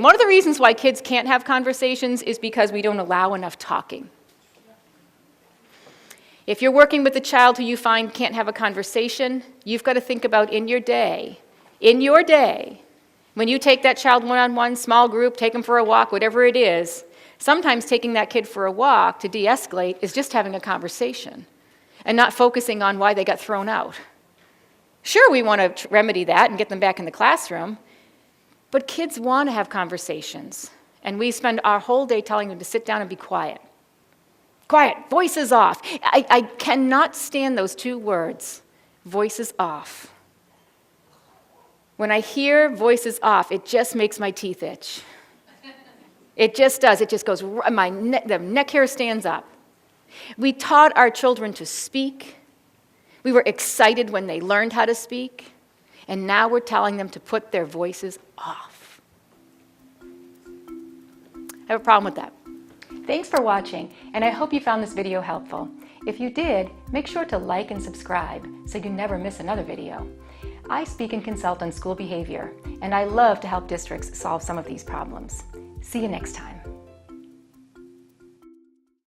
And one of the reasons why kids can't have conversations is because we don't allow enough talking. If you're working with a child who you find can't have a conversation, you've got to think about in your day, when you take that child one-on-one, small group, take them for a walk, whatever it is, sometimes taking that kid for a walk to de-escalate is just having a conversation and not focusing on why they got thrown out. Sure, we want to remedy that and get them back in the classroom, but kids want to have conversations, and we spend our whole day telling them to sit down and be quiet. Quiet, voices off. I cannot stand those two words, voices off. When I hear voices off, it just makes my teeth itch. It just does. It just goes, the neck hair stands up. We taught our children to speak. We were excited when they learned how to speak. And now we're telling them to put their voices off. I have a problem with that. Thanks for watching, and I hope you found this video helpful. If you did, make sure to like and subscribe so you never miss another video. I speak and consult on school behavior, and I love to help districts solve some of these problems. See you next time.